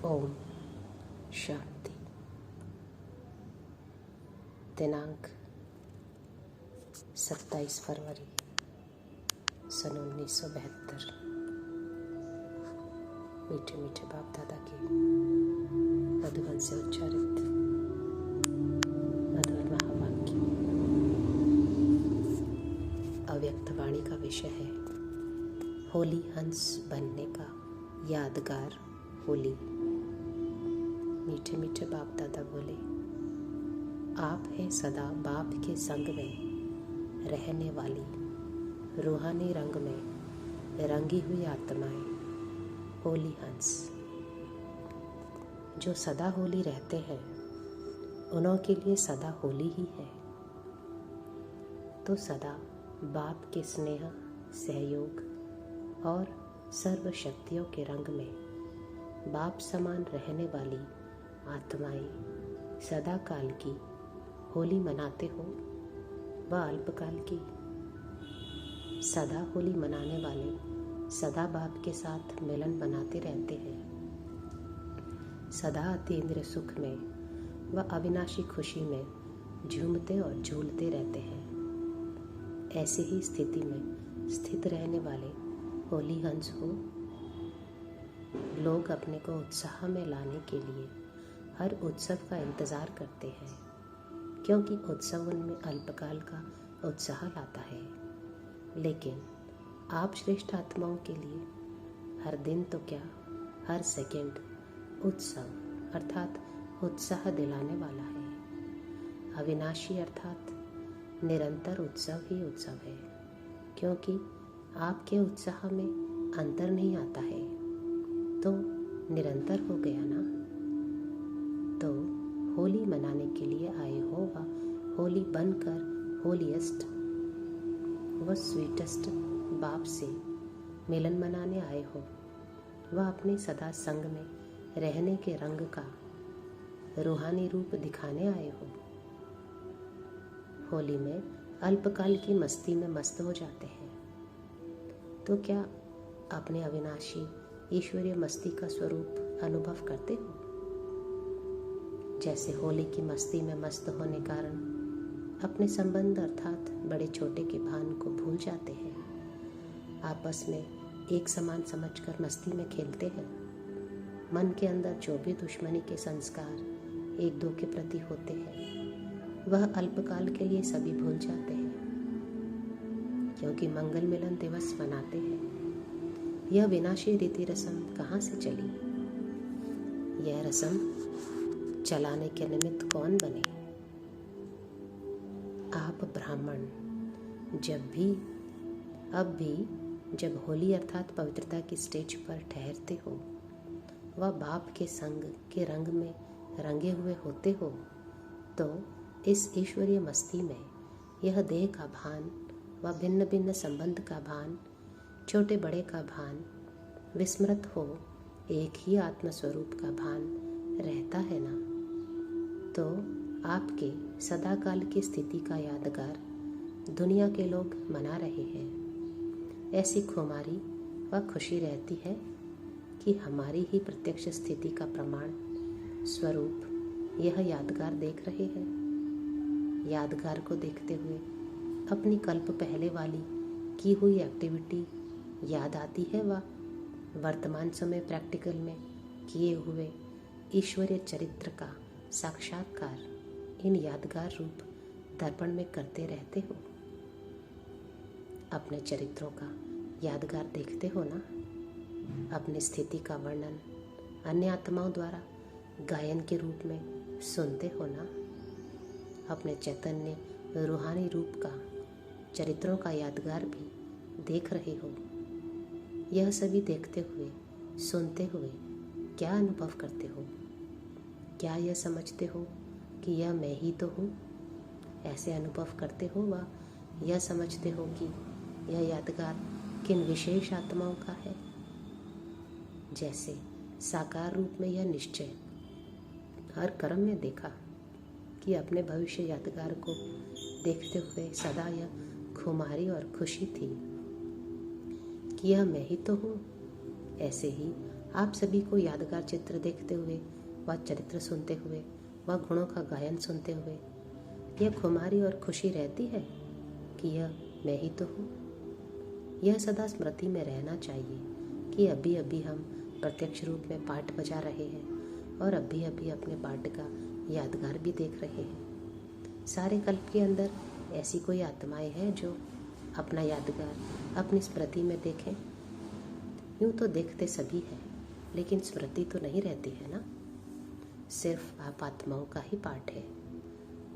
ओम शांति। दिनांक 27 फरवरी सन 1972। मीठे मीठे बाप दादा के मधुबन से उच्चारित मधुर महावाक्य। अव्यक्त वाणी का विषय है होली हंस बनने का यादगार होली। मीठे मीठे बाप दादा बोले, आप हैं सदा बाप के संग में रहने वाली रूहानी रंग में रंगी हुई आत्माएं, होली हंस। जो सदा होली रहते हैं उन्हों के लिए सदा होली ही है। तो सदा बाप के स्नेह, सहयोग और सर्व शक्तियों के रंग में बाप समान रहने वाली आत्माएं सदा काल की होली मनाते हो व अल्पकाल की। सदा होली मनाने वाले सदा बाप के साथ मिलन बनाते रहते हैं। सदा अतीन्द्रिय सुख में व अविनाशी खुशी में झूमते और झूलते रहते हैं। ऐसी ही स्थिति में स्थित रहने वाले होली हंस हो। लोग अपने को उत्साह में लाने के लिए हर उत्सव का इंतज़ार करते हैं, क्योंकि उत्सव उनमें अल्पकाल का उत्साह लाता है। लेकिन आप श्रेष्ठ आत्माओं के लिए हर दिन तो क्या, हर सेकंड उत्सव अर्थात उत्साह दिलाने वाला है। अविनाशी अर्थात निरंतर उत्सव ही उत्सव है, क्योंकि आपके उत्साह में अंतर नहीं आता है तो निरंतर हो गया ना। तो होली मनाने के लिए आए हो व होली बनकर होलीएस्ट व स्वीटेस्ट बाप से मिलन मनाने आए हो व अपने सदा संग में रहने के रंग का रूहानी रूप दिखाने आए हो। होली में अल्पकाल की मस्ती में मस्त हो जाते हैं, तो क्या अपने अविनाशी ईश्वरीय मस्ती का स्वरूप अनुभव करते हो? जैसे होली की मस्ती में मस्त होने कारण अपने संबंध अर्थात बड़े छोटे के भान को भूल जाते हैं। आपस में एक समान समझकर मस्ती में खेलते हैं। मन के अंदर जो भी दुश्मनी के संस्कार एक दो के प्रति होते हैं वह अल्पकाल के लिए सभी भूल जाते हैं, क्योंकि मंगल मिलन दिवस मनाते हैं। यह विनाशी रीति रस्म कहाँ से चली? यह रस्म चलाने के निमित्त कौन बने? आप ब्राह्मण अब भी जब होली अर्थात पवित्रता की स्टेज पर ठहरते हो व बाप के संग के रंग में रंगे हुए होते हो, तो इस ईश्वरीय मस्ती में यह देह का भान व भिन्न भिन्न संबंध का भान, छोटे बड़े का भान विस्मृत हो एक ही आत्मस्वरूप का भान रहता है ना। तो आपके सदाकाल की स्थिति का यादगार दुनिया के लोग मना रहे हैं। ऐसी खुमारी व खुशी रहती है कि हमारी ही प्रत्यक्ष स्थिति का प्रमाण स्वरूप यह यादगार देख रहे हैं। यादगार को देखते हुए अपनी कल्प पहले वाली की हुई एक्टिविटी याद आती है व वर्तमान समय प्रैक्टिकल में किए हुए ईश्वरीय चरित्र का साक्षात्कार इन यादगार रूप दर्पण में करते रहते हो। अपने चरित्रों का यादगार देखते हो ना। अपनी स्थिति का वर्णन अन्य आत्माओं द्वारा गायन के रूप में सुनते हो ना। अपने चैतन्य रूहानी रूप का चरित्रों का यादगार भी देख रहे हो। यह सभी देखते हुए सुनते हुए क्या अनुभव करते हो? क्या यह समझते हो कि यह मैं ही तो हूँ? ऐसे अनुभव करते हो व यह समझते हो कि यह यादगार किन विशेष आत्माओं का है? जैसे साकार रूप में यह निश्चय हर कर्म में देखा कि अपने भविष्य यादगार को देखते हुए सदा यह खुमारी और खुशी थी कि यह मैं ही तो हूँ। ऐसे ही आप सभी को यादगार चित्र देखते हुए, व चरित्र सुनते हुए, व गुणों का गायन सुनते हुए यह खुमारी और खुशी रहती है कि यह मैं ही तो हूँ। यह सदा स्मृति में रहना चाहिए कि अभी अभी हम प्रत्यक्ष रूप में पाठ बजा रहे हैं और अभी अभी अपने पाठ का यादगार भी देख रहे हैं। सारे कल्प के अंदर ऐसी कोई आत्माएं हैं जो अपना यादगार अपनी स्मृति में देखें? यूँ तो देखते सभी हैं, लेकिन स्मृति तो नहीं रहती है ना। सिर्फ आप आत्माओं का ही पाठ है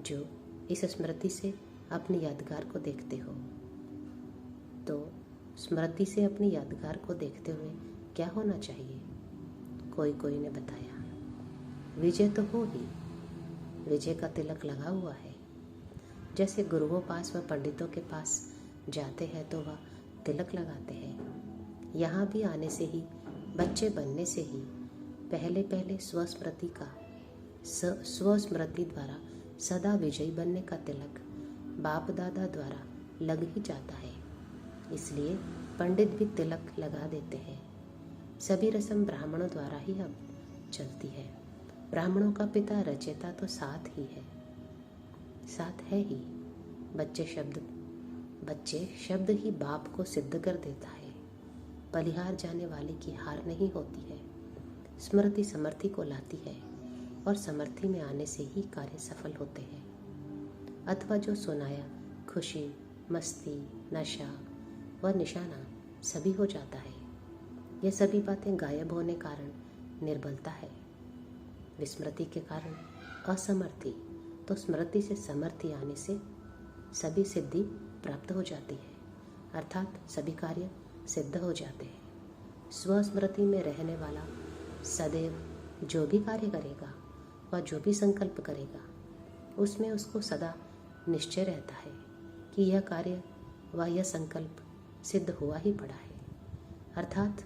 जो इस स्मृति से अपनी यादगार को देखते हो। तो स्मृति से अपनी यादगार को देखते हुए क्या होना चाहिए? कोई ने बताया, विजय तो हो ही, विजय का तिलक लगा हुआ है। जैसे गुरुओं पास व पंडितों के पास जाते हैं तो वह तिलक लगाते हैं। यहाँ भी आने से ही, बच्चे बनने से ही पहले स्वस्मृति द्वारा सदा विजयी बनने का तिलक बाप दादा द्वारा लग ही जाता है। इसलिए पंडित भी तिलक लगा देते हैं। सभी रस्म ब्राह्मणों द्वारा ही अब चलती है। ब्राह्मणों का पिता रचयिता तो साथ है ही। बच्चे शब्द ही बाप को सिद्ध कर देता है। बलिहार जाने वाले की हार नहीं होती है। स्मृति समर्थी को लाती है और समर्थी में आने से ही कार्य सफल होते हैं। अथवा जो सुनाया खुशी, मस्ती, नशा व निशाना सभी हो जाता है। ये सभी बातें गायब होने कारण निर्बलता है। विस्मृति के कारण असमर्थी, तो स्मृति से समर्थी आने से सभी सिद्धि प्राप्त हो जाती है, अर्थात सभी कार्य सिद्ध हो जाते हैं। स्वस्मृति में रहने वाला सदैव जो भी कार्य करेगा व जो भी संकल्प करेगा उसमें उसको सदा निश्चय रहता है कि यह कार्य व यह संकल्प सिद्ध हुआ ही पड़ा है। अर्थात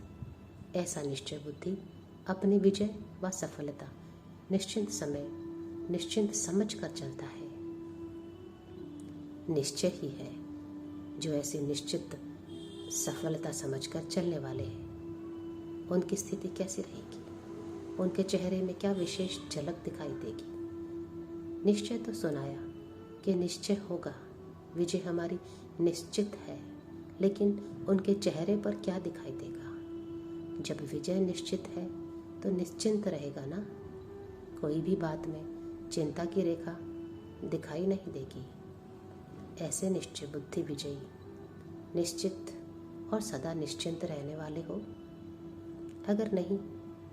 ऐसा निश्चय बुद्धि अपनी विजय व सफलता निश्चिंत समझ कर चलता है। निश्चय ही है जो ऐसी निश्चित सफलता समझकर चलने वाले हैं। उनकी स्थिति कैसी रहेगी? उनके चेहरे में क्या विशेष झलक दिखाई देगी? निश्चय तो सुनाया कि निश्चय होगा, विजय हमारी निश्चित है, लेकिन उनके चेहरे पर क्या दिखाई देगा? जब विजय निश्चित है तो निश्चिंत रहेगा ना। कोई भी बात में चिंता की रेखा दिखाई नहीं देगी। ऐसे निश्चय बुद्धि विजयी, निश्चित और सदा निश्चिंत रहने वाले हो। अगर नहीं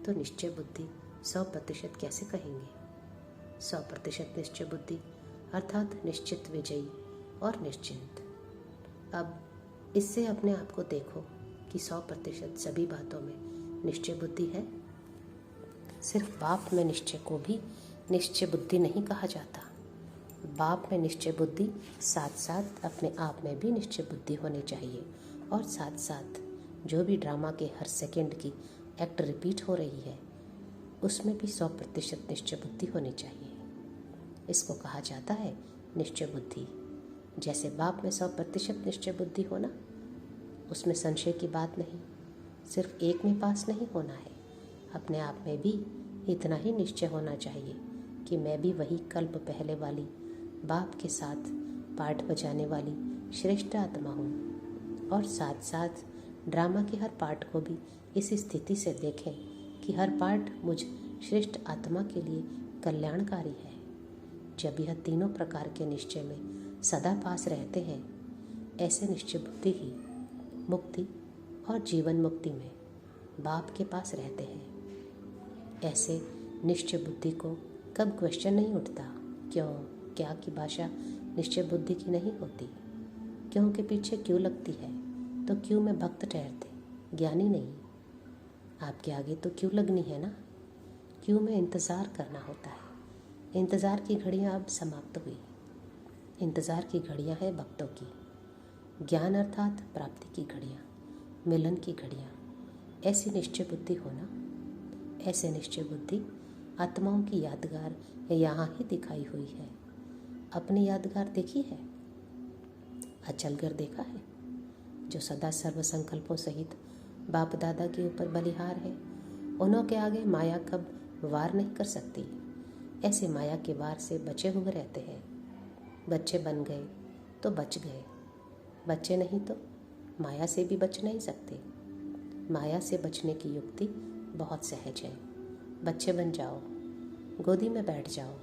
तो निश्चय बुद्धि 100% कैसे कहेंगे? 100% निश्चय बुद्धि अर्थात निश्चित विजयी और निश्चिंत। अब इससे अपने आप को देखो कि 100% सभी बातों में निश्चय बुद्धि है। सिर्फ बाप में निश्चय को भी निश्चय बुद्धि नहीं कहा जाता। बाप में निश्चय बुद्धि साथ साथ अपने आप में भी निश्चय बुद्धि होनी चाहिए, और साथ साथ जो भी ड्रामा के हर सेकंड की एक्ट रिपीट हो रही है उसमें भी 100% निश्चय बुद्धि होनी चाहिए। इसको कहा जाता है निश्चय बुद्धि। जैसे बाप में 100% निश्चय बुद्धि होना, उसमें संशय की बात नहीं। सिर्फ एक में पास नहीं होना है, अपने आप में भी इतना ही निश्चय होना चाहिए कि मैं भी वही कल्प पहले वाली बाप के साथ पाठ बजाने वाली श्रेष्ठ आत्मा हूँ। और साथ साथ ड्रामा के हर पार्ट को भी इस स्थिति से देखें कि हर पार्ट मुझ श्रेष्ठ आत्मा के लिए कल्याणकारी है। जब यह तीनों प्रकार के निश्चय में सदा पास रहते हैं, ऐसे निश्चय बुद्धि ही मुक्ति और जीवन मुक्ति में बाप के पास रहते हैं। ऐसे निश्चय बुद्धि को कब क्वेश्चन नहीं उठता क्यों क्या की भाषा निश्चय बुद्धि की नहीं होती, क्यों के पीछे क्यों लगती है, तो क्यों में भक्त ठहरते, ज्ञानी नहीं। आपके आगे तो क्यों लगनी है ना, क्यों में इंतज़ार करना होता है। इंतज़ार की घड़ियाँ अब समाप्त हुई। इंतज़ार की घड़ियाँ हैं भक्तों की, ज्ञान अर्थात प्राप्ति की घड़ियाँ, मिलन की घड़ियाँ। ऐसी निश्चय बुद्धि होना, ऐसे निश्चय बुद्धि आत्माओं की यादगार यहाँ ही दिखाई हुई है। अपनी यादगार देखी है, अचलकर देखा है, जो सदा सर्व संकल्पों सहित बाप दादा के ऊपर बलिहार है उन्हों के आगे माया कब वार नहीं कर सकती। ऐसे माया के वार से बचे हुए रहते हैं। बच्चे बन गए तो बच गए, बच्चे नहीं तो माया से भी बच नहीं सकते। माया से बचने की युक्ति बहुत सहज है। बच्चे बन जाओ, गोदी में बैठ जाओ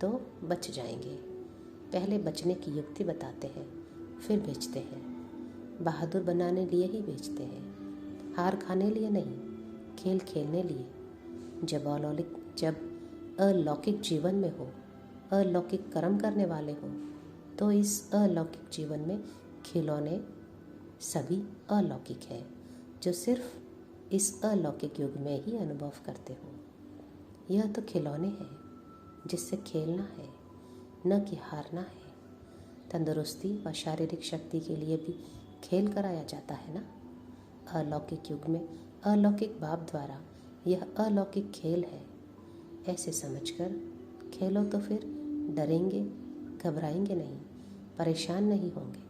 तो बच जाएंगे। पहले बचने की युक्ति बताते हैं, फिर बेचते हैं। बहादुर बनाने लिए ही बेचते हैं, हार खाने लिए नहीं, खेल खेलने लिए। जब अलौकिक जीवन में हो, अलौकिक कर्म करने वाले हो, तो इस अलौकिक जीवन में खिलौने सभी अलौकिक है, जो सिर्फ इस अलौकिक युग में ही अनुभव करते हो। यह तो खिलौने हैं जिससे खेलना है, न कि हारना है। तंदुरुस्ती व शारीरिक शक्ति के लिए भी खेल कराया जाता है ना। अलौकिक युग में अलौकिक बाप द्वारा यह अलौकिक खेल है, ऐसे समझकर खेलो तो फिर डरेंगे, घबराएंगे नहीं, परेशान नहीं होंगे,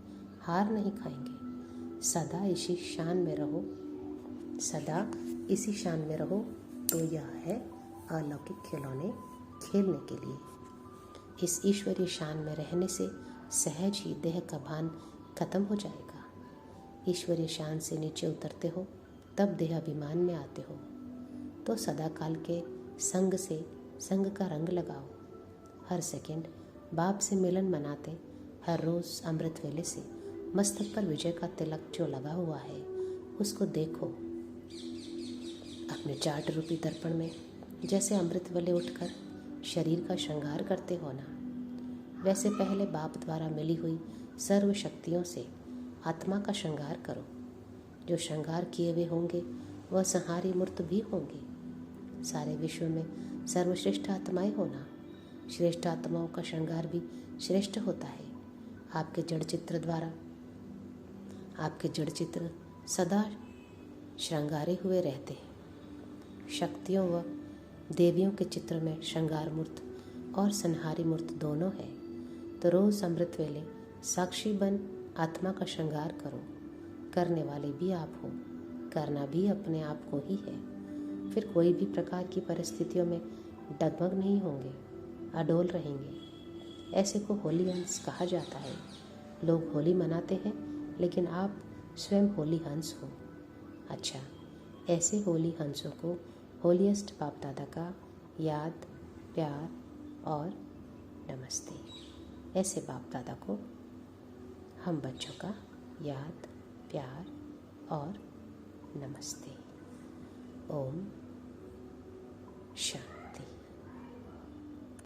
हार नहीं खाएंगे। सदा इसी शान में रहो, सदा इसी शान में रहो, तो यह है अलौकिक खिलौने खेलने के लिए। इस ईश्वरीय शान में रहने से सहज ही देह का भान खत्म हो जाएगा। ईश्वरीय शान से नीचे उतरते हो तब देह अभिमान में आते हो, तो सदा काल के संग से संग का रंग लगाओ। हर सेकंड बाप से मिलन मनाते, हर रोज अमृत वेले से मस्तक पर विजय का तिलक जो लगा हुआ है उसको देखो। अपने जाट रूपी दर्पण में जैसे अमृत वेले उठकर शरीर का श्रृंगार करते हो ना, वैसे पहले बाप द्वारा मिली हुई सर्व शक्तियों से आत्मा का श्रृंगार करो। जो श्रृंगार किए हुए होंगे वह संहारी मूर्त भी होंगे। सारे विश्व में सर्वश्रेष्ठ आत्माएं होना, श्रेष्ठ आत्माओं का श्रृंगार भी श्रेष्ठ होता है। आपके जड़ चित्र द्वारा आपके जड़ चित्र सदा श्रृंगारे हुए रहते हैं। शक्तियों व देवियों के चित्र में श्रृंगार मूर्त और संहारी मूर्त दोनों है। तो रोज अमृत वेले साक्षी बन आत्मा का श्रृंगार करो। करने वाले भी आप हो, करना भी अपने आप को ही है। फिर कोई भी प्रकार की परिस्थितियों में डगमग नहीं होंगे, अडोल रहेंगे। ऐसे को होली हंस कहा जाता है। लोग होली मनाते हैं, लेकिन आप स्वयं होली हंस हो। अच्छा, ऐसे होली हंसों को होलीएस्ट बाप दादा का याद, प्यार और नमस्ते। ऐसे बाप दादा को हम बच्चों का याद, प्यार और नमस्ते। ओम शांति।